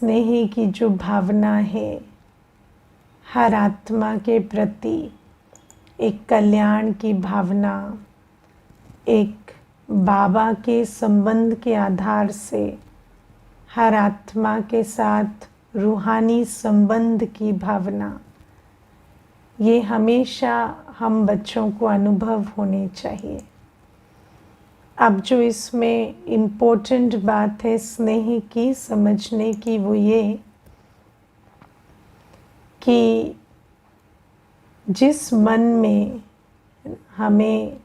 स्नेह की जो भावना है हर आत्मा के प्रति, एक कल्याण की भावना, एक बाबा के संबंध के आधार से हर आत्मा के साथ रूहानी संबंध की भावना, ये हमेशा हम बच्चों को अनुभव होनी चाहिए। अब जो इसमें इम्पोर्टेंट बात है स्नेह की समझने की, वो ये कि जिस मन में हमें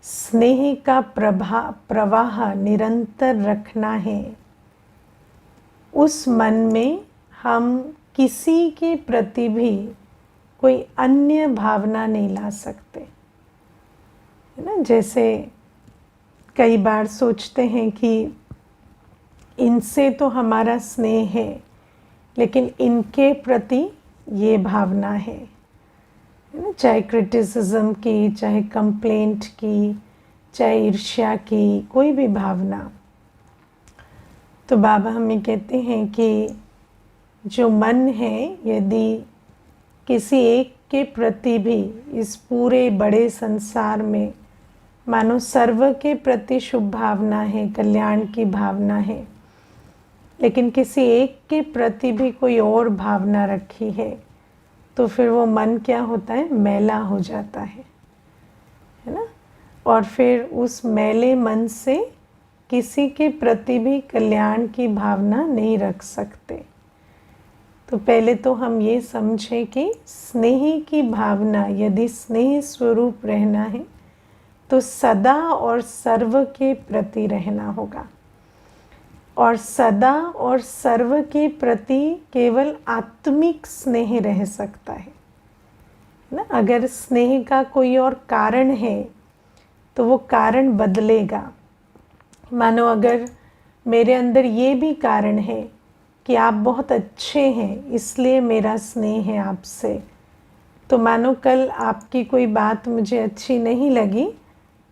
स्नेह का प्रवाह निरंतर रखना है, उस मन में हम किसी के प्रति भी कोई अन्य भावना नहीं ला सकते, है ना। जैसे कई बार सोचते हैं कि इनसे तो हमारा स्नेह है, लेकिन इनके प्रति ये भावना है ना। चाहे क्रिटिसिज्म की, चाहे कंप्लेंट की, चाहे ईर्ष्या की, कोई भी भावना, तो बाबा हमें कहते हैं कि जो मन है, यदि किसी एक के प्रति भी इस पूरे बड़े संसार में मानो सर्व के प्रति शुभ भावना है, कल्याण की भावना है, लेकिन किसी एक के प्रति भी कोई और भावना रखी है, तो फिर वो मन क्या होता है, मैला हो जाता है ना। और फिर उस मैले मन से किसी के प्रति भी कल्याण की भावना नहीं रख सकते। तो पहले तो हम ये समझें कि स्नेह की भावना, यदि स्नेह स्वरूप रहना है तो सदा और सर्व के प्रति रहना होगा। और सदा और सर्व के प्रति केवल आत्मिक स्नेह रह सकता है ना। अगर स्नेह का कोई और कारण है तो वो कारण बदलेगा। मानो अगर मेरे अंदर ये भी कारण है कि आप बहुत अच्छे हैं, इसलिए मेरा स्नेह है आपसे, तो मानो कल आपकी कोई बात मुझे अच्छी नहीं लगी,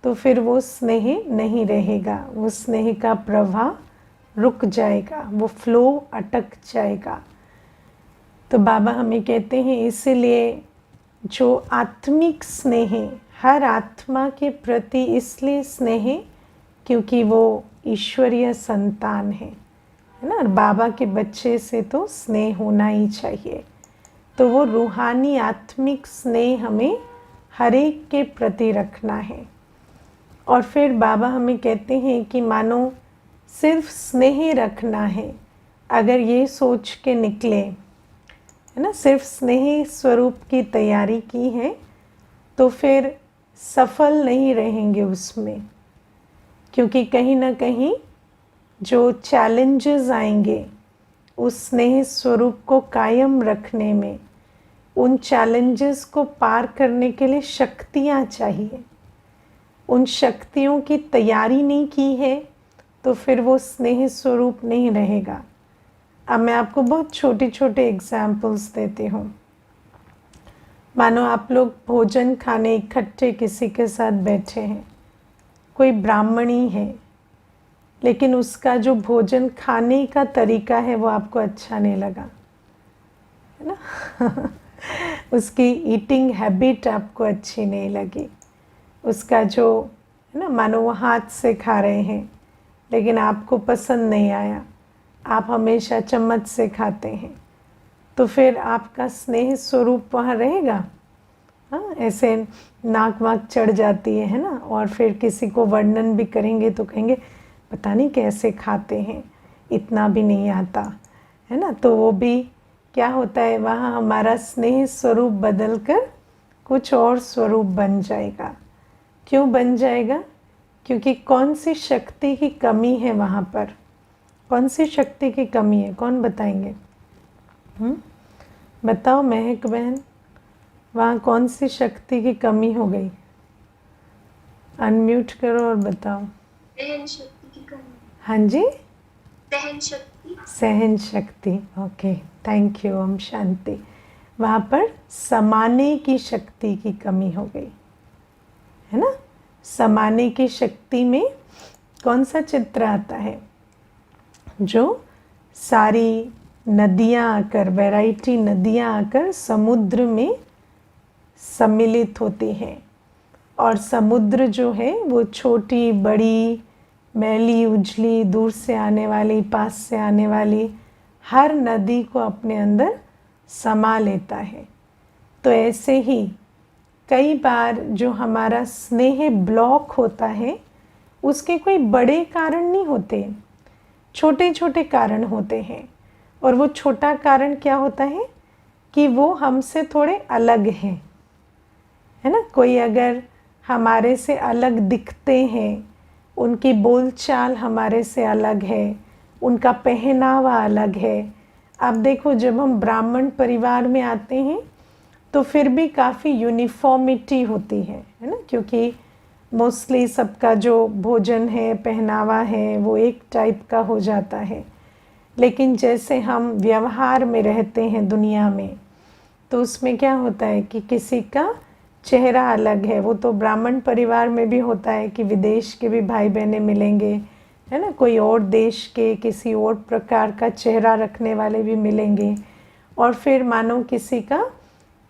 तो फिर वो स्नेह नहीं रहेगा, वो स्नेह का प्रवाह रुक जाएगा, वो फ्लो अटक जाएगा। तो बाबा हमें कहते हैं इसीलिए जो आत्मिक स्नेह, हर आत्मा के प्रति इसलिए स्नेह क्योंकि वो ईश्वरीय संतान है ना। बाबा के बच्चे से तो स्नेह होना ही चाहिए। तो वो रूहानी आत्मिक स्नेह हमें हर एक के प्रति रखना है। और फिर बाबा हमें कहते हैं कि मानो सिर्फ स्नेह रखना है, अगर ये सोच के निकले, है ना, सिर्फ स्नेह स्वरूप की तैयारी की है, तो फिर सफल नहीं रहेंगे उसमें, क्योंकि कहीं ना कहीं जो चैलेंजेस आएंगे उस स्नेह स्वरूप को कायम रखने में, उन चैलेंजेस को पार करने के लिए शक्तियाँ चाहिए। उन शक्तियों की तैयारी नहीं की है तो फिर वो स्नेह स्वरूप नहीं रहेगा। अब मैं आपको बहुत छोटे छोटे एग्जाम्पल्स देती हूँ। मानो आप लोग भोजन खाने इकट्ठे किसी के साथ बैठे हैं, कोई ब्राह्मणी है, लेकिन उसका जो भोजन खाने का तरीका है वो आपको अच्छा नहीं लगा, है ना। उसकी ईटिंग हैबिट आपको अच्छी नहीं लगी, उसका जो, है ना, मानो वो हाथ से खा रहे हैं लेकिन आपको पसंद नहीं आया, आप हमेशा चम्मच से खाते हैं, तो फिर आपका स्नेह स्वरूप वहाँ रहेगा। हाँ, ऐसे नाक वाक चढ़ जाती है ना। और फिर किसी को वर्णन भी करेंगे तो कहेंगे पता नहीं कैसे खाते हैं, इतना भी नहीं आता, है ना। तो वो भी क्या होता है, वहाँ हमारा स्नेह स्वरूप बदलकर कुछ और स्वरूप बन जाएगा। क्यों बन जाएगा? क्योंकि कौन सी शक्ति की कमी है वहाँ पर, कौन सी शक्ति की कमी है, कौन बताएंगे? बताओ महक बहन, वहाँ कौन सी शक्ति की कमी हो गई? अनम्यूट करो और बताओ। सहन शक्ति की कमी। हाँ जी, सहन शक्ति। सहन शक्ति। Okay, thank you. ओम शांति। वहाँ पर समाने की शक्ति की कमी हो गई, है ना। समाने की शक्ति में कौन सा चित्र आता है? जो सारी नदियाँ आकर, वैरायटी नदियाँ आकर समुद्र में सम्मिलित होती हैं। और समुद्र जो है वो छोटी बड़ी, मैली उजली, दूर से आने वाली, पास से आने वाली हर नदी को अपने अंदर समा लेता है। तो ऐसे ही कई बार जो हमारा स्नेह ब्लॉक होता है उसके कोई बड़े कारण नहीं होते, छोटे छोटे कारण होते हैं। और वो छोटा कारण क्या होता है कि वो हमसे थोड़े अलग हैं, है ना। कोई अगर हमारे से अलग दिखते हैं, उनकी बोलचाल हमारे से अलग है, उनका पहनावा अलग है। अब देखो, जब हम ब्राह्मण परिवार में आते हैं तो फिर भी काफ़ी यूनिफॉर्मिटी होती है ना, क्योंकि मोस्टली सबका जो भोजन है, पहनावा है, वो एक टाइप का हो जाता है। लेकिन जैसे हम व्यवहार में रहते हैं दुनिया में, तो उसमें क्या होता है कि किसी का चेहरा अलग है। वो तो ब्राह्मण परिवार में भी होता है कि विदेश के भी भाई बहनें मिलेंगे, है ना, कोई और देश के किसी और प्रकार का चेहरा रखने वाले भी मिलेंगे। और फिर मानो किसी का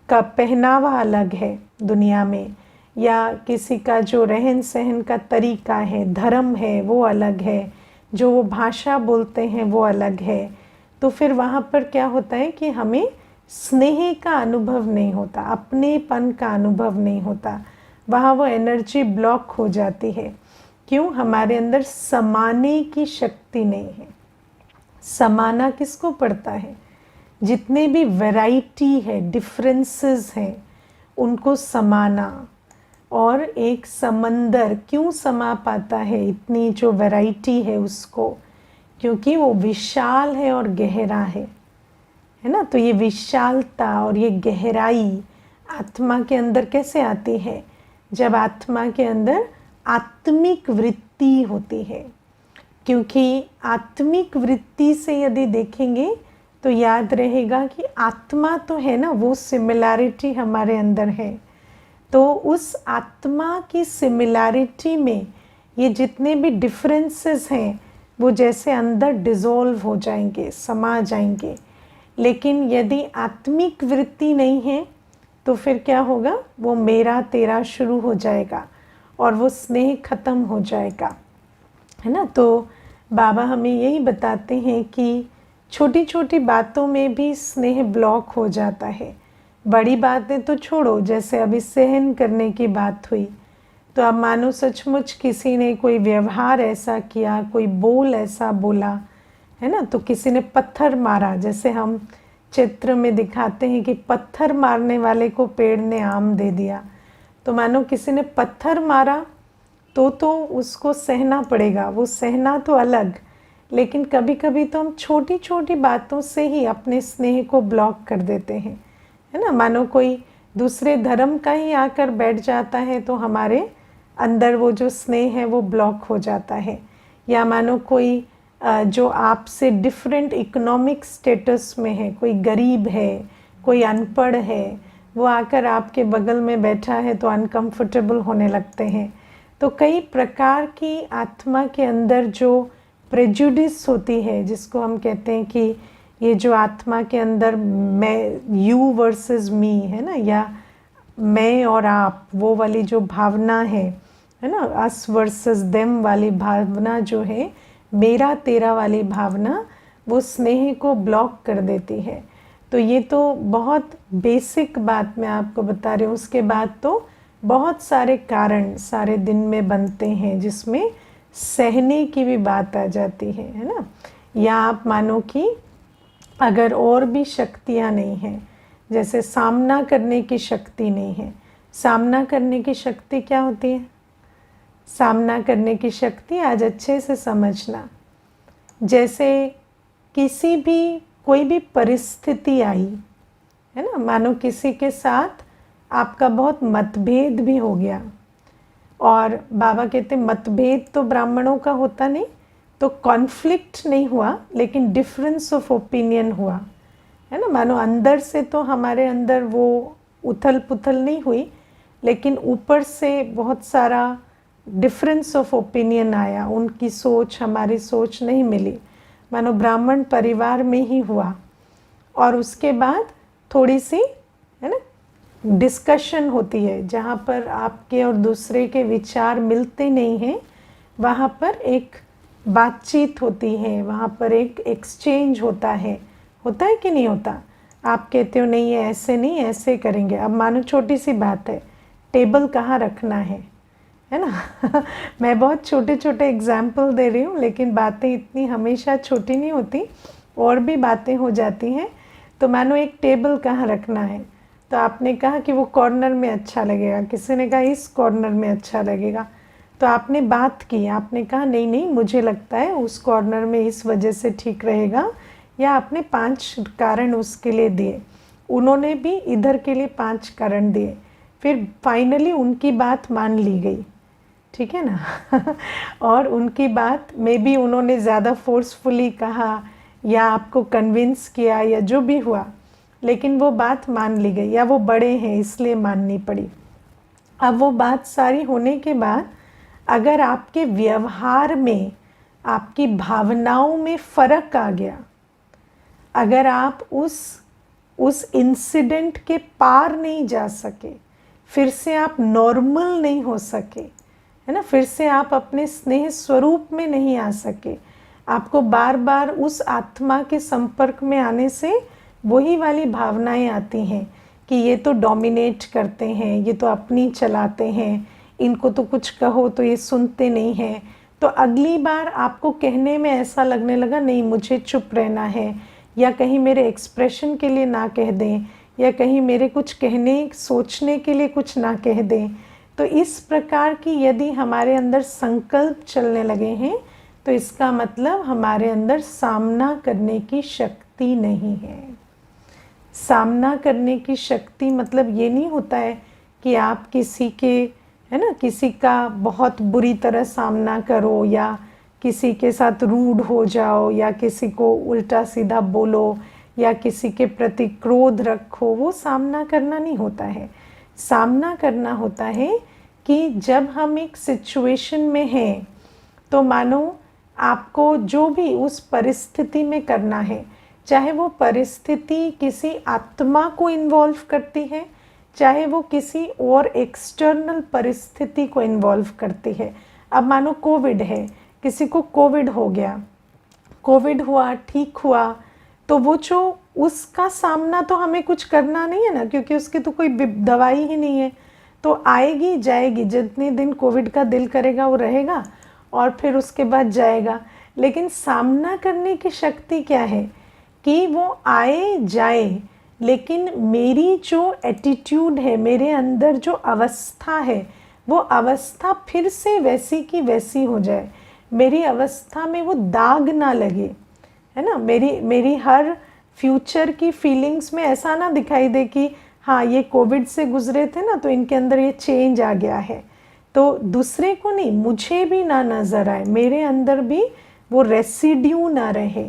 पहनावा अलग है दुनिया में, या किसी का जो रहन सहन का तरीका है, धर्म है, वो अलग है, जो वो भाषा बोलते हैं वो अलग है। तो फिर वहाँ पर क्या होता है कि हमें स्नेह का अनुभव नहीं होता, अपनेपन का अनुभव नहीं होता। वहाँ वो एनर्जी ब्लॉक हो जाती है। क्यों? हमारे अंदर समाने की शक्ति नहीं है। समाना किसको पड़ता है? जितने भी वैरायटी है, डिफरेंसेस हैं, उनको समाना। और एक समंदर क्यों समा पाता है इतनी जो वैरायटी है उसको? क्योंकि वो विशाल है और गहरा है ना। तो ये विशालता और ये गहराई आत्मा के अंदर कैसे आती है? जब आत्मा के अंदर आत्मिक वृत्ति होती है। क्योंकि आत्मिक वृत्ति से यदि देखेंगे तो याद रहेगा कि आत्मा तो है ना, वो सिमिलैरिटी हमारे अंदर है। तो उस आत्मा की सिमिलैरिटी में ये जितने भी डिफरेंसेस हैं वो जैसे अंदर डिज़ोल्व हो जाएंगे, समा जाएंगे। लेकिन यदि आत्मिक वृत्ति नहीं है तो फिर क्या होगा? वो मेरा तेरा शुरू हो जाएगा और वो स्नेह खत्म हो जाएगा, है ना। तो बाबा हमें यही बताते हैं कि छोटी छोटी बातों में भी स्नेह ब्लॉक हो जाता है। बड़ी बातें तो छोड़ो, जैसे अभी सहन करने की बात हुई, तो अब मानो सचमुच किसी ने कोई व्यवहार ऐसा किया, कोई बोल ऐसा बोला, है ना, तो किसी ने पत्थर मारा। जैसे हम चित्र में दिखाते हैं कि पत्थर मारने वाले को पेड़ ने आम दे दिया। तो मानो किसी ने पत्थर मारा तो उसको सहना पड़ेगा। वो सहना तो अलग, लेकिन कभी कभी तो हम छोटी छोटी बातों से ही अपने स्नेह को ब्लॉक कर देते हैं, है ना। मानो कोई दूसरे धर्म का ही आकर बैठ जाता है तो हमारे अंदर वो जो स्नेह है वो ब्लॉक हो जाता है। या मानो कोई जो आपसे डिफरेंट इकोनॉमिक स्टेटस में है, कोई गरीब है, कोई अनपढ़ है, वो आकर आपके बगल में बैठा है तो अनकंफर्टेबल होने लगते हैं। तो कई प्रकार की आत्मा के अंदर जो प्रेजुडिस होती है, जिसको हम कहते हैं कि ये जो आत्मा के अंदर मैं, यू वर्सेस मी, है ना, या मैं और आप, वो वाली जो भावना है ना, अस वर्सेस देम वाली भावना जो है, मेरा तेरा वाली भावना, वो स्नेह को ब्लॉक कर देती है। तो ये तो बहुत बेसिक बात मैं आपको बता रही हूँ। उसके बाद तो बहुत सारे कारण सारे दिन में बनते हैं जिसमें सहने की भी बात आ जाती है ना। या आप मानो कि अगर और भी शक्तियाँ नहीं हैं, जैसे सामना करने की शक्ति नहीं है। सामना करने की शक्ति क्या होती है? सामना करने की शक्ति आज अच्छे से समझना, जैसे किसी भी कोई भी परिस्थिति आई, है ना, मानो किसी के साथ आपका बहुत मतभेद भी हो गया, और बाबा कहते मतभेद तो ब्राह्मणों का होता नहीं, तो कॉन्फ्लिक्ट नहीं हुआ लेकिन डिफरेंस ऑफ ओपिनियन हुआ, है ना। मानो अंदर से तो हमारे अंदर वो उथल पुथल नहीं हुई, लेकिन ऊपर से बहुत सारा डिफरेंस ऑफ ओपिनियन आया, उनकी सोच हमारी सोच नहीं मिली। मानो ब्राह्मण परिवार में ही हुआ, और उसके बाद थोड़ी सी है ना डिस्कशन होती है, जहाँ पर आपके और दूसरे के विचार मिलते नहीं हैं, वहाँ पर एक बातचीत होती है, वहाँ पर एक एक्सचेंज होता है कि नहीं होता। आप कहते हो नहीं है ऐसे नहीं, ऐसे करेंगे। अब मानो छोटी सी बात है, टेबल कहाँ रखना है ना मैं बहुत छोटे छोटे एग्जाम्पल दे रही हूँ, लेकिन बातें इतनी हमेशा छोटी नहीं होती, और भी बातें हो जाती हैं। तो मानो एक टेबल कहाँ रखना है, तो आपने कहा कि वो कॉर्नर में अच्छा लगेगा, किसी ने कहा इस कॉर्नर में अच्छा लगेगा। तो आपने बात की, आपने कहा नहीं नहीं मुझे लगता है उस कॉर्नर में इस वजह से ठीक रहेगा, या आपने 5 कारण उसके लिए दिए, उन्होंने भी इधर के लिए 5 कारण दिए, फिर फाइनली उनकी बात मान ली गई, ठीक है ना और उनकी बात में भी उन्होंने ज़्यादा फोर्सफुली कहा या आपको कन्विंस किया या जो भी हुआ, लेकिन वो बात मान ली गई, या वो बड़े हैं इसलिए माननी पड़ी। अब वो बात सारी होने के बाद अगर आपके व्यवहार में, आपकी भावनाओं में फ़र्क आ गया, अगर आप उस इंसिडेंट के पार नहीं जा सके, फिर से आप नॉर्मल नहीं हो सके, है ना, फिर से आप अपने स्नेह स्वरूप में नहीं आ सके, आपको बार बार उस आत्मा के संपर्क में आने से वही वाली भावनाएं आती हैं कि ये तो डोमिनेट करते हैं, ये तो अपनी चलाते हैं, इनको तो कुछ कहो तो ये सुनते नहीं हैं। तो अगली बार आपको कहने में ऐसा लगने लगा नहीं मुझे चुप रहना है, या कहीं मेरे एक्सप्रेशन के लिए ना कह दें, या कहीं मेरे कुछ कहने सोचने के लिए कुछ ना कह दें। तो इस प्रकार की यदि हमारे अंदर संकल्प चलने लगे हैं, तो इसका मतलब हमारे अंदर सामना करने की शक्ति नहीं है। सामना करने की शक्ति मतलब ये नहीं होता है कि आप किसी के, है ना, किसी का बहुत बुरी तरह सामना करो, या किसी के साथ रूड हो जाओ, या किसी को उल्टा सीधा बोलो, या किसी के प्रति क्रोध रखो। वो सामना करना नहीं होता है। सामना करना होता है कि जब हम एक सिचुएशन में हैं, तो मानो आपको जो भी उस परिस्थिति में करना है, चाहे वो परिस्थिति किसी आत्मा को इन्वॉल्व करती है, चाहे वो किसी और एक्सटर्नल परिस्थिति को इन्वॉल्व करती है। अब मानो कोविड है, किसी को कोविड हो गया, कोविड हुआ, ठीक हुआ, तो वो जो उसका सामना तो हमें कुछ करना नहीं है ना, क्योंकि उसकी तो कोई दवाई ही नहीं है। तो आएगी जाएगी, जितने दिन कोविड का दिल करेगा वो रहेगा, और फिर उसके बाद जाएगा। लेकिन सामना करने की शक्ति क्या है कि वो आए जाए, लेकिन मेरी जो एटीट्यूड है, मेरे अंदर जो अवस्था है, वो अवस्था फिर से वैसी की वैसी हो जाए, मेरी अवस्था में वो दाग ना लगे, है ना। मेरी हर फ्यूचर की फीलिंग्स में ऐसा ना दिखाई दे कि हाँ ये कोविड से गुजरे थे ना, तो इनके अंदर ये चेंज आ गया है। तो दूसरे को नहीं, मुझे भी ना नज़र आए, मेरे अंदर भी वो रेसिड्यू ना रहे,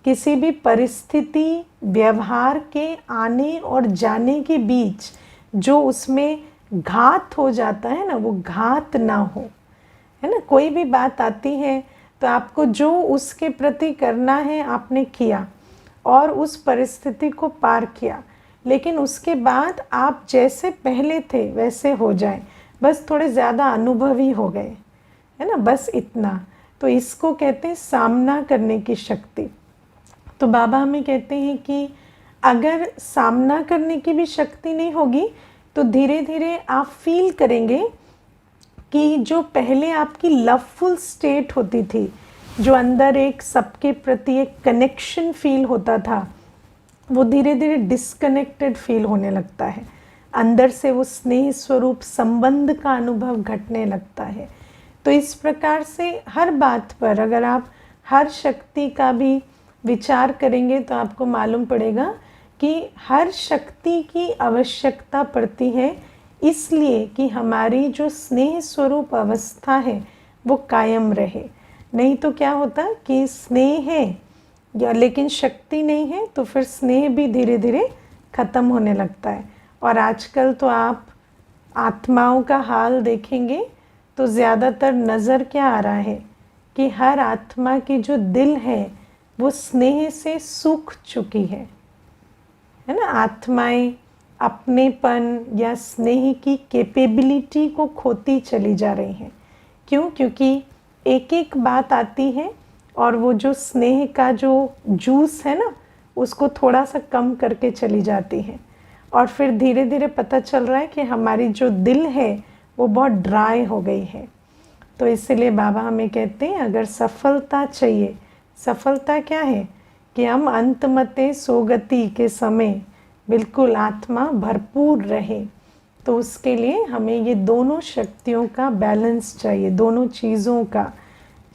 किसी भी परिस्थिति व्यवहार के आने और जाने के बीच जो उसमें घात हो जाता है ना, वो घात ना हो, है ना। कोई भी बात आती है तो आपको जो उसके प्रति करना है आपने किया, और उस परिस्थिति को पार किया, लेकिन उसके बाद आप जैसे पहले थे वैसे हो जाए, बस थोड़े ज़्यादा अनुभवी हो गए, है ना, बस इतना। तो इसको कहते हैं सामना करने की शक्ति। तो बाबा हमें कहते हैं कि अगर सामना करने की भी शक्ति नहीं होगी, तो धीरे धीरे आप फील करेंगे कि जो पहले आपकी लवफुल स्टेट होती थी, जो अंदर एक सबके प्रति एक कनेक्शन फील होता था, वो धीरे धीरे डिस्कनेक्टेड फील होने लगता है। अंदर से वो स्नेह स्वरूप संबंध का अनुभव घटने लगता है। तो इस प्रकार से हर बात पर अगर आप हर शक्ति का भी विचार करेंगे, तो आपको मालूम पड़ेगा कि हर शक्ति की आवश्यकता पड़ती है, इसलिए कि हमारी जो स्नेह स्वरूप अवस्था है वो कायम रहे। नहीं तो क्या होता कि स्नेह है या लेकिन शक्ति नहीं है, तो फिर स्नेह भी धीरे धीरे ख़त्म होने लगता है। और आजकल तो आप आत्माओं का हाल देखेंगे तो ज़्यादातर नज़र क्या आ रहा है कि हर आत्मा की जो दिल है वो स्नेह से सूख चुकी है ना। आत्माएं अपनेपन या स्नेह की कैपेबिलिटी को खोती चली जा रही हैं। क्यों? क्योंकि एक एक बात आती है और वो जो स्नेह का जो जूस है ना, उसको थोड़ा सा कम करके चली जाती है। और फिर धीरे धीरे पता चल रहा है कि हमारी जो दिल है वो बहुत ड्राई हो गई है। तो इसीलिए बाबा हमें कहते हैं, अगर सफलता चाहिए, सफलता क्या है कि हम अंतमते सोगति के समय बिल्कुल आत्मा भरपूर रहे। तो उसके लिए हमें ये दोनों शक्तियों का बैलेंस चाहिए, दोनों चीज़ों का,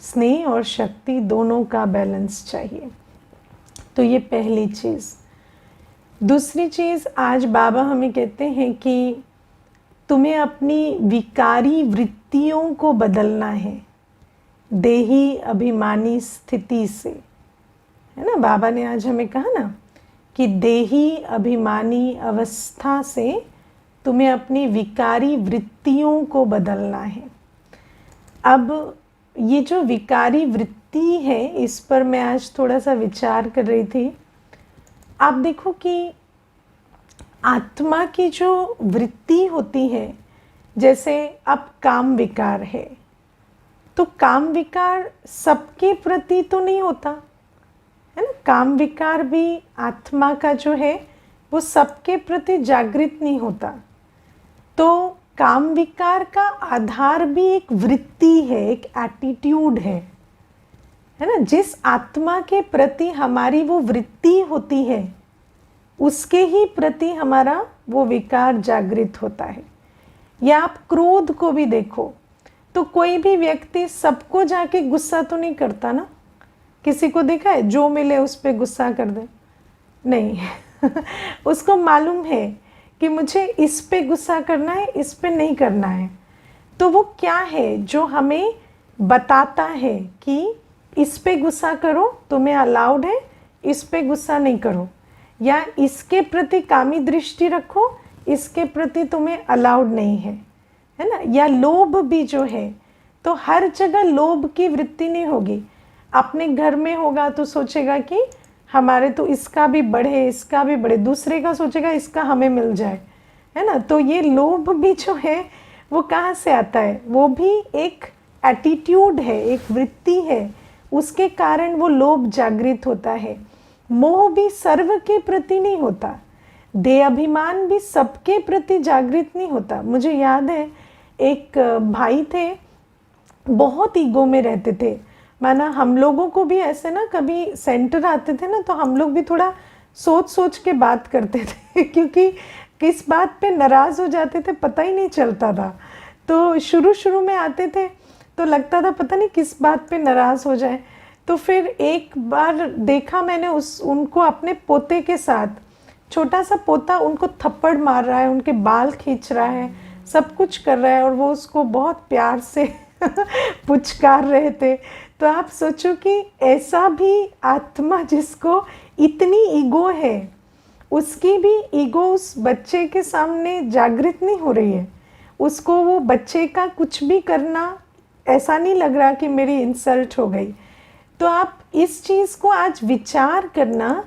स्नेह और शक्ति दोनों का बैलेंस चाहिए। तो ये पहली चीज़। दूसरी चीज़, आज बाबा हमें कहते हैं कि तुम्हें अपनी विकारी वृत्तियों को बदलना है देही अभिमानी स्थिति से, है ना। बाबा ने आज हमें कहा ना कि देही अभिमानी अवस्था से तुम्हें अपनी विकारी वृत्तियों को बदलना है। अब ये जो विकारी वृत्ति है, इस पर मैं आज थोड़ा सा विचार कर रही थी। आप देखो कि आत्मा की जो वृत्ति होती है, जैसे अब काम विकार है, तो काम विकार सबके प्रति तो नहीं होता, है ना। काम विकार भी आत्मा का जो है वो सबके प्रति जागृत नहीं होता। तो काम विकार का आधार भी एक वृत्ति है, एक एटीट्यूड है ना। जिस आत्मा के प्रति हमारी वो वृत्ति होती है, उसके ही प्रति हमारा वो विकार जागृत होता है। या आप क्रोध को भी देखो, तो कोई भी व्यक्ति सबको जाके गुस्सा तो नहीं करता ना। किसी को देखा है जो मिले उस पर गुस्सा कर दे? नहीं उसको मालूम है कि मुझे इस पे गुस्सा करना है, इस पे नहीं करना है। तो वो क्या है जो हमें बताता है कि इस पे गुस्सा करो, तुम्हें अलाउड है, इस पे गुस्सा नहीं करो, या इसके प्रति कामी दृष्टि रखो, इसके प्रति तुम्हें अलाउड नहीं है ना। या लोभ भी जो है, तो हर जगह लोभ की वृत्ति नहीं होगी। अपने घर में होगा तो सोचेगा कि हमारे तो इसका भी बढ़े, इसका भी बढ़े, दूसरे का सोचेगा इसका हमें मिल जाए, है ना। तो ये लोभ भी जो है वो कहाँ से आता है? वो भी एक एटीट्यूड है, एक वृत्ति है, उसके कारण वो लोभ जागृत होता है। मोह भी सर्व के प्रति नहीं होता, देह अभिमान भी सबके प्रति जागृत नहीं होता। मुझे याद है एक भाई थे, बहुत ईगो में रहते थे। माना हम लोगों को भी ऐसे ना, कभी सेंटर आते थे ना, तो हम लोग भी थोड़ा सोच सोच के बात करते थे क्योंकि किस बात पे नाराज़ हो जाते थे पता ही नहीं चलता था। तो शुरू शुरू में आते थे तो लगता था पता नहीं किस बात पे नाराज़ हो जाए। तो फिर एक बार देखा मैंने उनको अपने पोते के साथ, छोटा सा पोता उनको थप्पड़ मार रहा है, उनके बाल खींच रहा है, सब कुछ कर रहा है और वो उसको बहुत प्यार से पुचकार रहे थे। तो आप सोचो कि ऐसा भी आत्मा जिसको इतनी ईगो है, उसकी भी ईगो उस बच्चे के सामने जागृत नहीं हो रही है। उसको वो बच्चे का कुछ भी करना ऐसा नहीं लग रहा कि मेरी इंसल्ट हो गई। तो आप इस चीज़ को आज विचार करना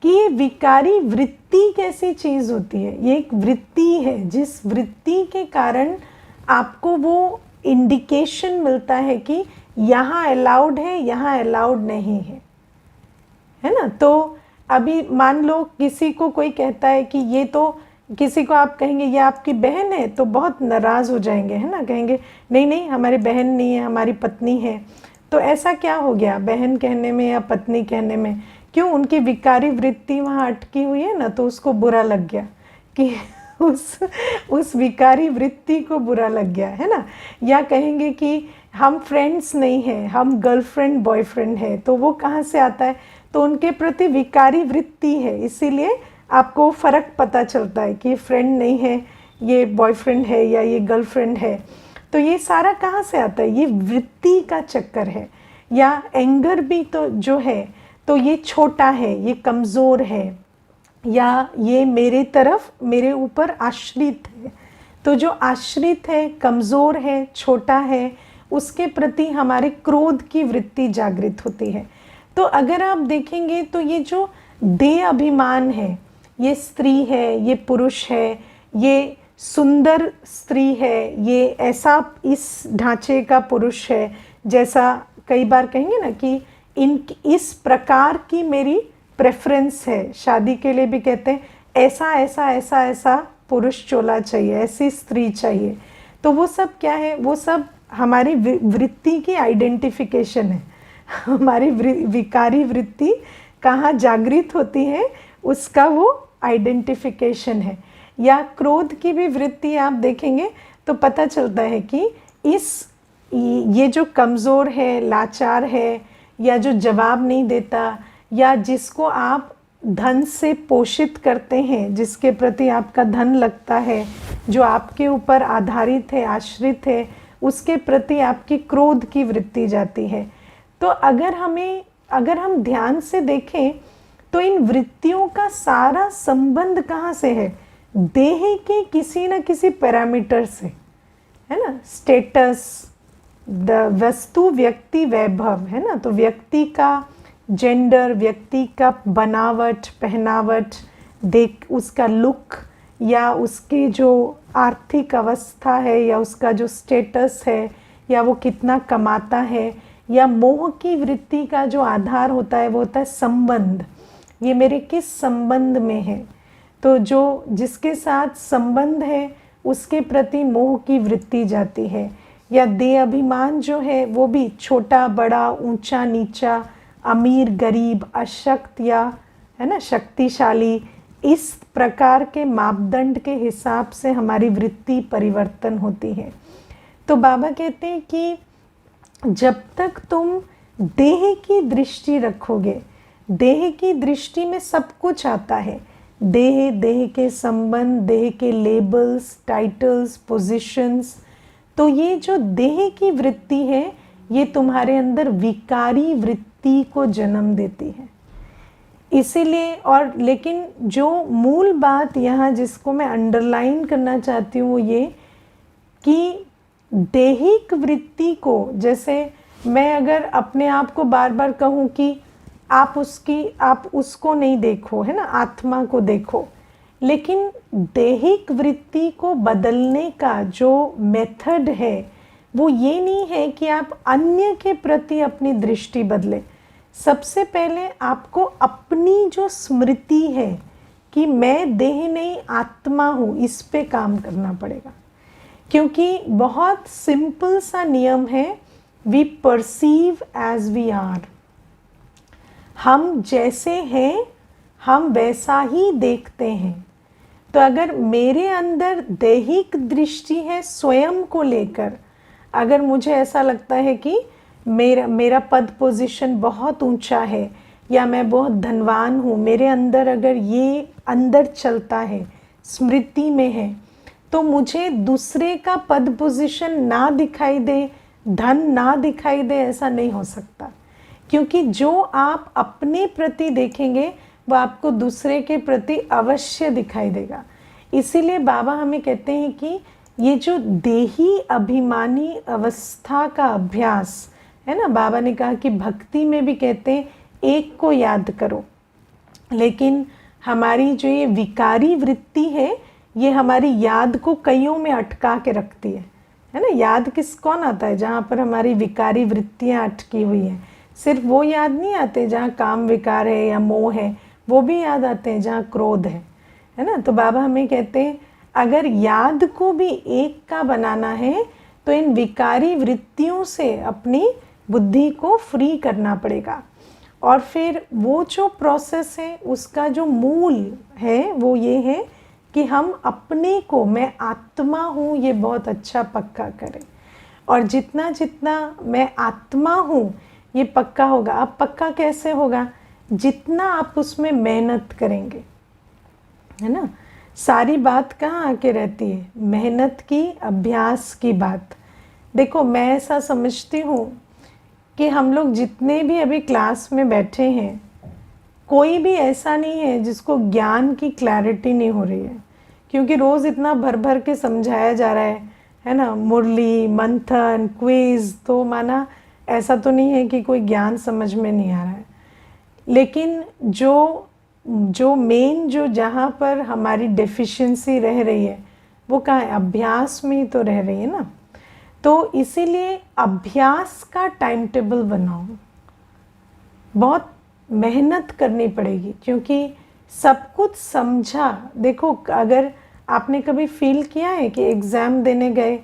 कि ये विकारी वृत्ति कैसी चीज़ होती है। ये एक वृत्ति है, जिस वृत्ति के कारण आपको वो इंडिकेशन मिलता है कि यहाँ अलाउड है, यहाँ अलाउड नहीं है ना। तो अभी मान लो किसी को कोई कहता है कि ये तो, किसी को आप कहेंगे ये आपकी बहन है, तो बहुत नाराज़ हो जाएंगे, है ना। कहेंगे नहीं नहीं हमारी बहन नहीं है, हमारी पत्नी है। तो ऐसा क्या हो गया बहन कहने में या पत्नी कहने में? क्यों? उनकी विकारी वृत्ति वहाँ अटकी हुई है ना, तो उसको बुरा लग गया कि उस विकारी वृत्ति को बुरा लग गया, है ना। या कहेंगे कि हम फ्रेंड्स नहीं हैं, हम गर्लफ्रेंड बॉयफ्रेंड है, तो वो कहाँ से आता है? तो उनके प्रति विकारी वृत्ति है, इसीलिए आपको फ़र्क पता चलता है कि फ्रेंड नहीं है, ये बॉयफ्रेंड है या ये गर्लफ्रेंड है। तो ये सारा कहाँ से आता है? ये वृत्ति का चक्कर है। या एंगर भी तो जो है, तो ये छोटा है, ये कमज़ोर है, या ये मेरे तरफ, मेरे ऊपर आश्रित है। तो जो आश्रित है, कमज़ोर है, छोटा है, उसके प्रति हमारे क्रोध की वृत्ति जागृत होती है। तो अगर आप देखेंगे तो ये जो देह अभिमान है, ये स्त्री है, ये पुरुष है, ये सुंदर स्त्री है, ये ऐसा इस ढांचे का पुरुष है, जैसा कई बार कहेंगे ना कि इस प्रकार की मेरी प्रेफरेंस है, शादी के लिए भी कहते हैं ऐसा ऐसा ऐसा ऐसा पुरुष चोला चाहिए, ऐसी स्त्री चाहिए। तो वो सब क्या है, वो सब हमारी वृत्ति की आइडेंटिफिकेशन है। हमारी विकारी वृत्ति कहाँ जागृत होती है उसका वो आइडेंटिफिकेशन है। या क्रोध की भी वृत्ति आप देखेंगे तो पता चलता है कि ये जो कमज़ोर है, लाचार है, या जो जवाब नहीं देता, या जिसको आप धन से पोषित करते हैं, जिसके प्रति आपका धन लगता है, जो आपके ऊपर आधारित है, आश्रित है, उसके प्रति आपकी क्रोध की वृत्ति जाती है। तो अगर हम ध्यान से देखें तो इन वृत्तियों का सारा संबंध कहाँ से है? देह के किसी न किसी पैरामीटर से, है ना। स्टेटस, वस्तु, व्यक्ति, वैभव, है ना। तो व्यक्ति का जेंडर, व्यक्ति का बनावट, पहनावट, उसका लुक, या उसकी जो आर्थिक अवस्था है, या उसका जो स्टेटस है, या वो कितना कमाता है, या मोह की वृत्ति का जो आधार होता है वो होता है संबंध। ये मेरे किस संबंध में है? तो जो जिसके साथ संबंध है उसके प्रति मोह की वृत्ति जाती है। या देह अभिमान जो है वो भी छोटा बड़ा, ऊंचा नीचा, अमीर गरीब, अशक्त या, है ना, शक्तिशाली, इस प्रकार के मापदंड के हिसाब से हमारी वृत्ति परिवर्तन होती है। तो बाबा कहते हैं कि जब तक तुम देह की दृष्टि रखोगे, देह की दृष्टि में सब कुछ आता है, देह के संबंध, देह के लेबल्स, टाइटल्स, पोजीशंस। तो ये जो देह की वृत्ति है ये तुम्हारे अंदर विकारी वृत्ति को जन्म देती है। इसीलिए, और लेकिन जो मूल बात यहाँ जिसको मैं अंडरलाइन करना चाहती हूँ वो ये कि देहिक वृत्ति को, जैसे मैं अगर अपने आप को बार बार कहूँ कि आप उसको नहीं देखो, है ना, आत्मा को देखो, लेकिन देहिक वृत्ति को बदलने का जो मेथड है वो ये नहीं है कि आप अन्य के प्रति अपनी दृष्टि बदलें। सबसे पहले आपको अपनी जो स्मृति है कि मैं देह नहीं आत्मा हूँ, इस पे काम करना पड़ेगा। क्योंकि बहुत सिंपल सा नियम है, we perceive as we are. हम जैसे हैं हम वैसा ही देखते हैं। तो अगर मेरे अंदर दैहिक दृष्टि है स्वयं को लेकर, अगर मुझे ऐसा लगता है कि मेरा पद पोजीशन बहुत ऊंचा है या मैं बहुत धनवान हूँ, मेरे अंदर अगर ये अंदर चलता है, स्मृति में है, तो मुझे दूसरे का पद पोजीशन ना दिखाई दे, धन ना दिखाई दे, ऐसा नहीं हो सकता। क्योंकि जो आप अपने प्रति देखेंगे वो आपको दूसरे के प्रति अवश्य दिखाई देगा। इसीलिए बाबा हमें कहते हैं कि ये जो देही अभिमानी अवस्था का अभ्यास है ना, बाबा ने कहा कि भक्ति में भी कहते हैं एक को याद करो, लेकिन हमारी जो ये विकारी वृत्ति है ये हमारी याद को कईयों में अटका के रखती है ना। याद कौन आता है? जहाँ पर हमारी विकारी वृत्तियाँ अटकी हुई हैं। सिर्फ वो याद नहीं आते जहाँ काम विकार है या मोह है, वो भी याद आते हैं जहाँ क्रोध है ना। तो बाबा हमें कहते हैं अगर याद को भी एक का बनाना है तो इन विकारी वृत्तियों से अपनी बुद्धि को फ्री करना पड़ेगा। और फिर वो जो प्रोसेस है उसका जो मूल है वो ये है कि हम अपने को मैं आत्मा हूँ ये बहुत अच्छा पक्का करें। और जितना जितना मैं आत्मा हूँ ये पक्का होगा। अब पक्का कैसे होगा? जितना आप उसमें मेहनत करेंगे, है ना। सारी बात कहाँ आके रहती है? मेहनत की, अभ्यास की बात। देखो मैं ऐसा समझती हूँ कि हम लोग जितने भी अभी क्लास में बैठे हैं कोई भी ऐसा नहीं है जिसको ज्ञान की क्लैरिटी नहीं हो रही है, क्योंकि रोज़ इतना भर भर के समझाया जा रहा है ना। मुरली, मंथन, क्विज़, तो माना ऐसा तो नहीं है कि कोई ज्ञान समझ में नहीं आ रहा है। लेकिन जो मेन जो जहाँ पर हमारी डेफिशिएंसी रह रही है वो कहाँ है? अभ्यास में ही तो रह रही है ना। तो इसीलिए अभ्यास का टाइम टेबल बनाओ, बहुत मेहनत करनी पड़ेगी, क्योंकि सब कुछ समझा। देखो, अगर आपने कभी फील किया है कि एग्ज़ाम देने गए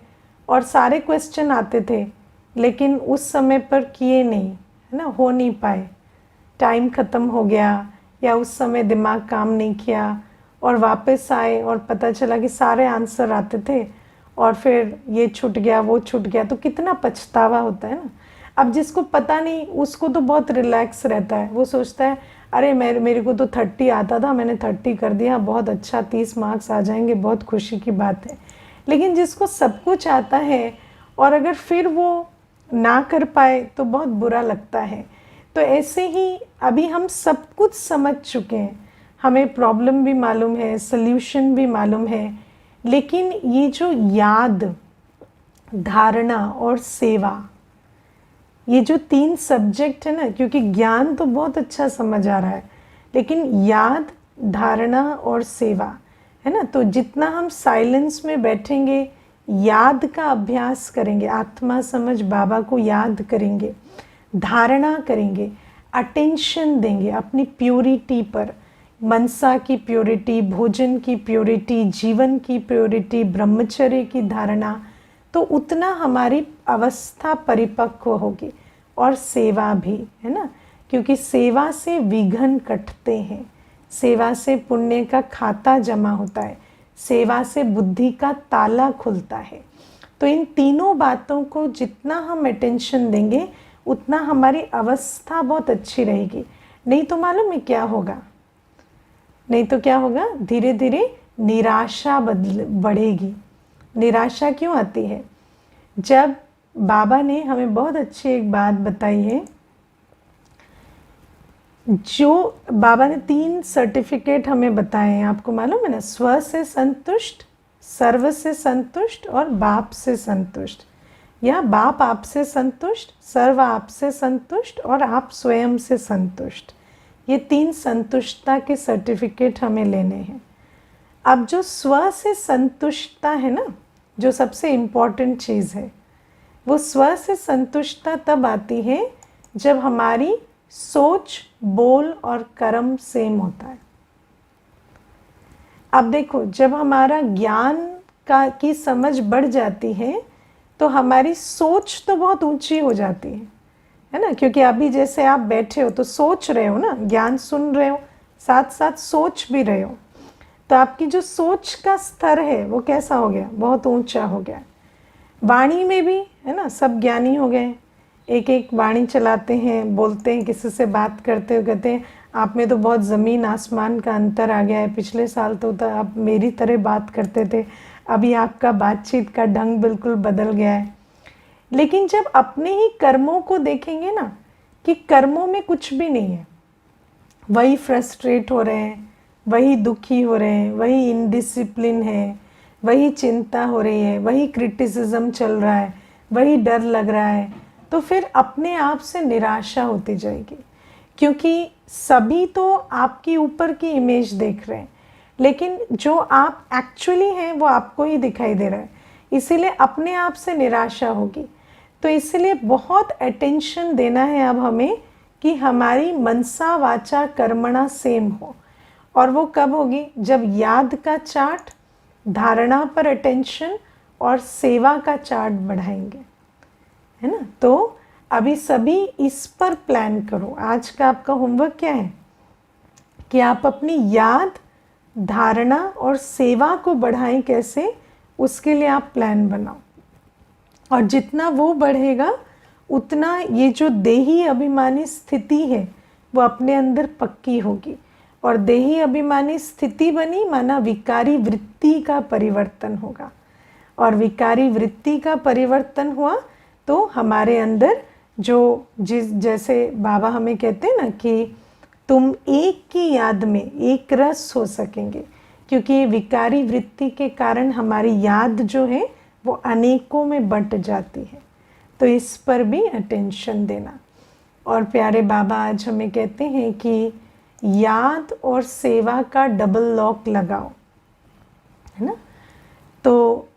और सारे क्वेश्चन आते थे लेकिन उस समय पर किए नहीं, है ना, हो नहीं पाए, टाइम ख़त्म हो गया या उस समय दिमाग काम नहीं किया और वापस आए और पता चला कि सारे आंसर आते थे और फिर ये छूट गया वो छूट गया, तो कितना पछतावा होता है ना। अब जिसको पता नहीं उसको तो बहुत रिलैक्स रहता है, वो सोचता है अरे मेरे को तो 30 आता था, मैंने 30 कर दिया, बहुत अच्छा, 30 मार्क्स आ जाएंगे, बहुत खुशी की बात है। लेकिन जिसको सब कुछ आता है और अगर फिर वो ना कर पाए तो बहुत बुरा लगता है। तो ऐसे ही अभी हम सब कुछ समझ चुके हैं, हमें प्रॉब्लम भी मालूम है, सल्यूशन भी मालूम है, लेकिन ये जो याद, धारणा और सेवा, ये जो 3 सब्जेक्ट है ना, क्योंकि ज्ञान तो बहुत अच्छा समझ आ रहा है लेकिन याद, धारणा और सेवा है ना, तो जितना हम साइलेंस में बैठेंगे, याद का अभ्यास करेंगे, आत्मा समझ बाबा को याद करेंगे, धारणा करेंगे, अटेंशन देंगे अपनी प्योरिटी पर, मनसा की प्योरिटी, भोजन की प्योरिटी, जीवन की प्योरिटी, ब्रह्मचर्य की धारणा, तो उतना हमारी अवस्था परिपक्व होगी। और सेवा भी, है ना, क्योंकि सेवा से विघ्न कटते हैं, सेवा से पुण्य का खाता जमा होता है, सेवा से बुद्धि का ताला खुलता है। तो इन तीनों बातों को जितना हम अटेंशन देंगे उतना हमारी अवस्था बहुत अच्छी रहेगी। नहीं तो मालूम है क्या होगा? नहीं तो क्या होगा? धीरे धीरे निराशा बढ़ेगी। निराशा क्यों आती है? जब बाबा ने हमें बहुत अच्छी एक बात बताई है, जो बाबा ने 3 सर्टिफिकेट हमें बताए हैं, आपको मालूम है ना, स्व से संतुष्ट, सर्व से संतुष्ट और बाप से संतुष्ट, या बाप आपसे संतुष्ट, सर्व आपसे संतुष्ट और आप स्वयं से संतुष्ट। ये 3 संतुष्टता के सर्टिफिकेट हमें लेने हैं। अब जो स्व से संतुष्टता है ना, जो सबसे इम्पॉर्टेंट चीज़ है, वो स्व से संतुष्टता तब आती है जब हमारी सोच, बोल और कर्म सेम होता है। अब देखो, जब हमारा ज्ञान की समझ बढ़ जाती है तो हमारी सोच तो बहुत ऊंची हो जाती है ना, क्योंकि अभी जैसे आप बैठे हो तो सोच रहे हो ना, ज्ञान सुन रहे हो, साथ साथ सोच भी रहे हो, तो आपकी जो सोच का स्तर है वो कैसा हो गया? बहुत ऊंचा हो गया। वाणी में भी, है ना, सब ज्ञानी हो गए, एक एक वाणी चलाते हैं, बोलते हैं, किसी से बात करते हो कहते हैं आप में तो बहुत ज़मीन आसमान का अंतर आ गया है, पिछले साल तो आप मेरी तरह बात करते थे, अभी आपका बातचीत का ढंग बिल्कुल बदल गया है। लेकिन जब अपने ही कर्मों को देखेंगे ना, कि कर्मों में कुछ भी नहीं है, वही फ्रस्ट्रेट हो रहे हैं, वही दुखी हो रहे हैं, वही इनडिसिप्लिन है, वही चिंता हो रही है, वही क्रिटिसिज्म चल रहा है, वही डर लग रहा है, तो फिर अपने आप से निराशा होती जाएगी। क्योंकि सभी तो आपकी ऊपर की इमेज देख रहे हैं, लेकिन जो आप एक्चुअली हैं वो आपको ही दिखाई दे रहा है, इसीलिए अपने आप से निराशा होगी। तो इसलिए बहुत अटेंशन देना है अब हमें कि हमारी मनसा वाचा कर्मणा सेम हो। और वो कब होगी? जब याद का चार्ट, धारणा पर अटेंशन और सेवा का चार्ट बढ़ाएंगे, है ना। तो अभी सभी इस पर प्लान करो। आज का आपका होमवर्क क्या है कि आप अपनी याद, धारणा और सेवा को बढ़ाएं कैसे, उसके लिए आप प्लान बनाओ। और जितना वो बढ़ेगा उतना ये जो देही अभिमानी स्थिति है वो अपने अंदर पक्की होगी। और देही अभिमानी स्थिति बनी माना विकारी वृत्ति का परिवर्तन होगा, और विकारी वृत्ति का परिवर्तन हुआ तो हमारे अंदर जो जैसे बाबा हमें कहते हैं ना कि तुम एक की याद में एक रस हो सकेंगे, क्योंकि ये विकारी वृत्ति के कारण हमारी याद जो है वो अनेकों में बंट जाती है। तो इस पर भी अटेंशन देना। और प्यारे बाबा आज हमें कहते हैं कि याद और सेवा का डबल लॉक लगाओ, है ना। तो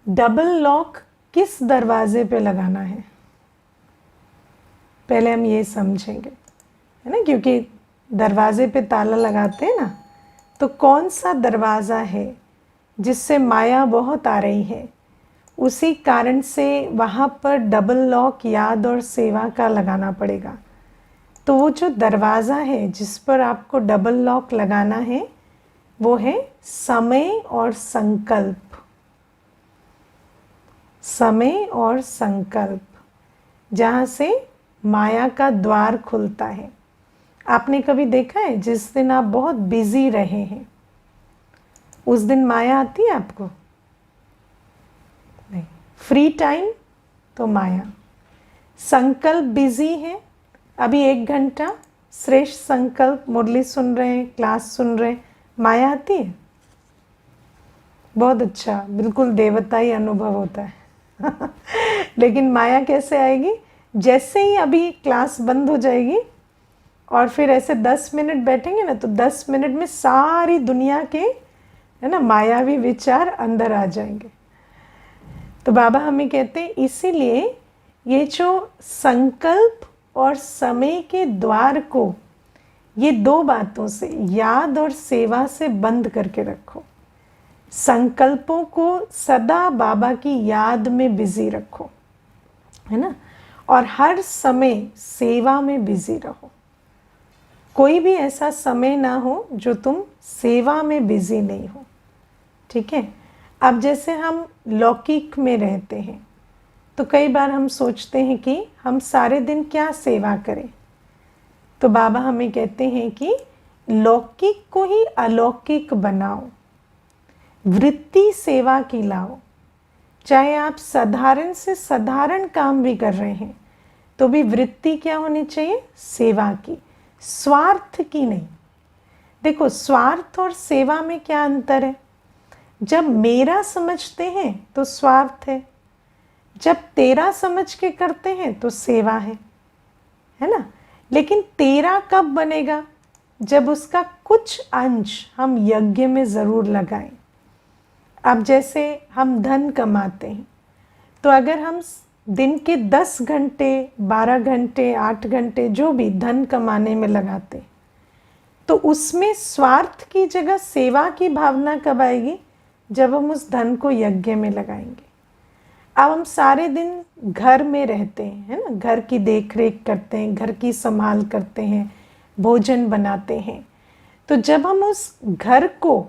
डबल लॉक किस दरवाजे पे लगाना है, पहले हम ये समझेंगे, है ना, क्योंकि दरवाजे पे ताला लगाते हैं ना, तो कौन सा दरवाज़ा है जिससे माया बहुत आ रही है, उसी कारण से वहाँ पर डबल लॉक याद और सेवा का लगाना पड़ेगा। तो वो जो दरवाज़ा है जिस पर आपको डबल लॉक लगाना है वो है समय और संकल्प। समय और संकल्प, जहाँ से माया का द्वार खुलता है। आपने कभी देखा है जिस दिन आप बहुत बिजी रहे हैं उस दिन माया आती है आपको? नहीं। फ्री टाइम तो माया। संकल्प बिजी है, अभी 1 घंटा श्रेष्ठ संकल्प मुरली सुन रहे हैं, क्लास सुन रहे हैं, माया आती है? बहुत अच्छा, बिल्कुल देवताई अनुभव होता है। लेकिन माया कैसे आएगी? जैसे ही अभी क्लास बंद हो जाएगी और फिर ऐसे 10 मिनट बैठेंगे ना, तो 10 मिनट में सारी दुनिया के, है ना, मायावी विचार अंदर आ जाएंगे। तो बाबा हमें कहते हैं इसीलिए ये जो संकल्प और समय के द्वार को, ये 2 बातों से, याद और सेवा से बंद करके रखो। संकल्पों को सदा बाबा की याद में बिजी रखो, है ना, और हर समय सेवा में बिजी रहो। कोई भी ऐसा समय ना हो जो तुम सेवा में बिजी नहीं हो, ठीक है। अब जैसे हम लौकिक में रहते हैं तो कई बार हम सोचते हैं कि हम सारे दिन क्या सेवा करें। तो बाबा हमें कहते हैं कि लौकिक को ही अलौकिक बनाओ, वृत्ति सेवा की लाओ। चाहे आप साधारण से साधारण काम भी कर रहे हैं तो भी वृत्ति क्या होनी चाहिए? सेवा की, स्वार्थ की नहीं। देखो, स्वार्थ और सेवा में क्या अंतर है? जब मेरा समझते हैं तो स्वार्थ है, जब तेरा समझ के करते हैं तो सेवा है ना। लेकिन तेरा कब बनेगा? जब उसका कुछ अंश हम यज्ञ में ज़रूर लगाएं। अब जैसे हम धन कमाते हैं तो अगर हम दिन के 10 घंटे, 12 घंटे, 8 घंटे जो भी धन कमाने में लगाते तो उसमें स्वार्थ की जगह सेवा की भावना कब आएगी? जब हम उस धन को यज्ञ में लगाएंगे। अब हम सारे दिन घर में रहते हैं, है ना, घर की देख रेख करते हैं, घर की संभाल करते हैं, भोजन बनाते हैं। तो जब हम उस घर को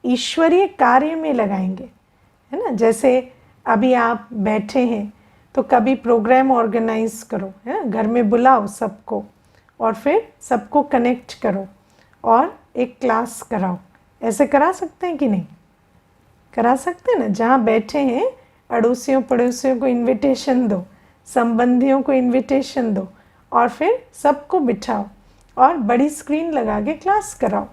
ईश्वरीय कार्य में लगाएंगे, है ना, जैसे अभी आप बैठे हैं तो कभी प्रोग्राम ऑर्गेनाइज करो, है ना, घर में बुलाओ सबको और फिर सबको कनेक्ट करो और एक क्लास कराओ। ऐसे करा सकते हैं कि नहीं? करा सकते हैं ना। जहाँ बैठे हैं अड़ोसियों पड़ोसियों को इनविटेशन दो, संबंधियों को इनविटेशन दो और फिर सबको बिठाओ और बड़ी स्क्रीन लगा के क्लास कराओ,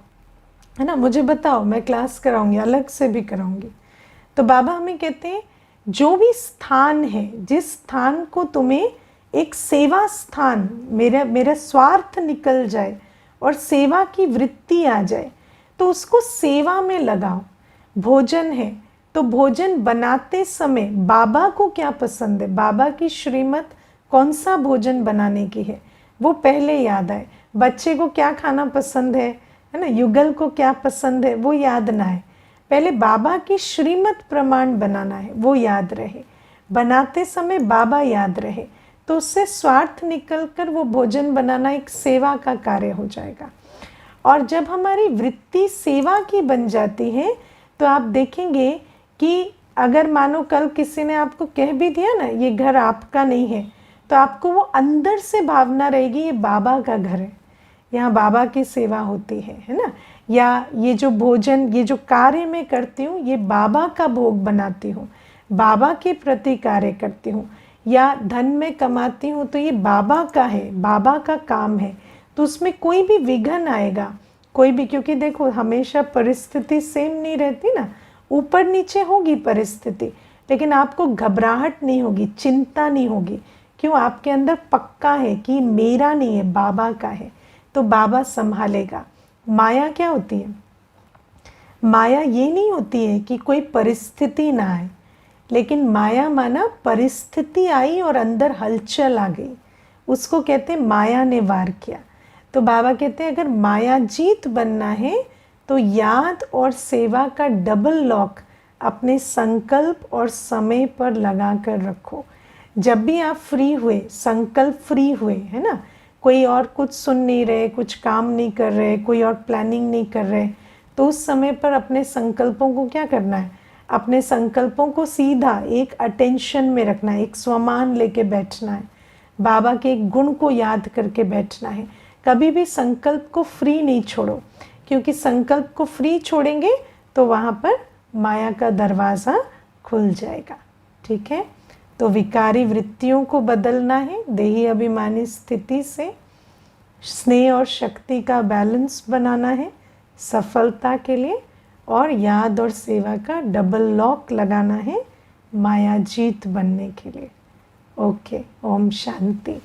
है ना। मुझे बताओ, मैं क्लास कराऊंगी, अलग से भी कराऊंगी। तो बाबा हमें कहते हैं जो भी स्थान है, जिस स्थान को तुम्हें एक सेवा स्थान, मेरा स्वार्थ निकल जाए और सेवा की वृत्ति आ जाए तो उसको सेवा में लगाओ। भोजन है तो भोजन बनाते समय बाबा को क्या पसंद है, बाबा की श्रीमत कौन सा भोजन बनाने की है वो पहले याद आए। बच्चे को क्या खाना पसंद है ना, युगल को क्या पसंद है वो याद ना आए, पहले बाबा की श्रीमत प्रमाण बनाना है वो याद रहे। बनाते समय बाबा याद रहे तो उससे स्वार्थ निकलकर वो भोजन बनाना एक सेवा का कार्य हो जाएगा। और जब हमारी वृत्ति सेवा की बन जाती है तो आप देखेंगे कि अगर मानो कल किसी ने आपको कह भी दिया ना ये घर आपका नहीं है, तो आपको वो अंदर से भावना रहेगी ये बाबा का घर है, यहाँ बाबा की सेवा होती है ना। या ये जो भोजन, ये जो कार्य मैं करती हूँ ये बाबा का भोग बनाती हूँ, बाबा के प्रति कार्य करती हूँ। या धन में कमाती हूँ तो ये बाबा का है, बाबा का काम है, तो उसमें कोई भी विघ्न आएगा, कोई भी, क्योंकि देखो हमेशा परिस्थिति सेम नहीं रहती ना, ऊपर नीचे होगी परिस्थिति, लेकिन आपको घबराहट नहीं होगी, चिंता नहीं होगी, क्यों? आपके अंदर पक्का है कि मेरा नहीं है, बाबा का है, तो बाबा संभालेगा। माया क्या होती है? माया ये नहीं होती है कि कोई परिस्थिति ना आए, लेकिन माया माना परिस्थिति आई और अंदर हलचल आ गई, उसको कहते हैं माया ने वार किया। तो बाबा कहते हैं अगर माया जीत बनना है तो याद और सेवा का डबल लॉक अपने संकल्प और समय पर लगा कर रखो। जब भी आप फ्री हुए, संकल्प फ्री हुए, है ना, कोई और कुछ सुन नहीं रहे, कुछ काम नहीं कर रहे, कोई और प्लानिंग नहीं कर रहे, तो उस समय पर अपने संकल्पों को क्या करना है? अपने संकल्पों को सीधा एक अटेंशन में रखना है, एक स्वमान लेके बैठना है, बाबा के एक गुण को याद करके बैठना है। कभी भी संकल्प को फ्री नहीं छोड़ो, क्योंकि संकल्प को फ्री छोड़ेंगे तो वहाँ पर माया का दरवाज़ा खुल जाएगा। ठीक है, तो विकारी वृत्तियों को बदलना है, देही अभिमानी स्थिति से स्नेह और शक्ति का बैलेंस बनाना है सफलता के लिए, और याद और सेवा का डबल लॉक लगाना है माया जीत बनने के लिए। ओके, ओम शांति।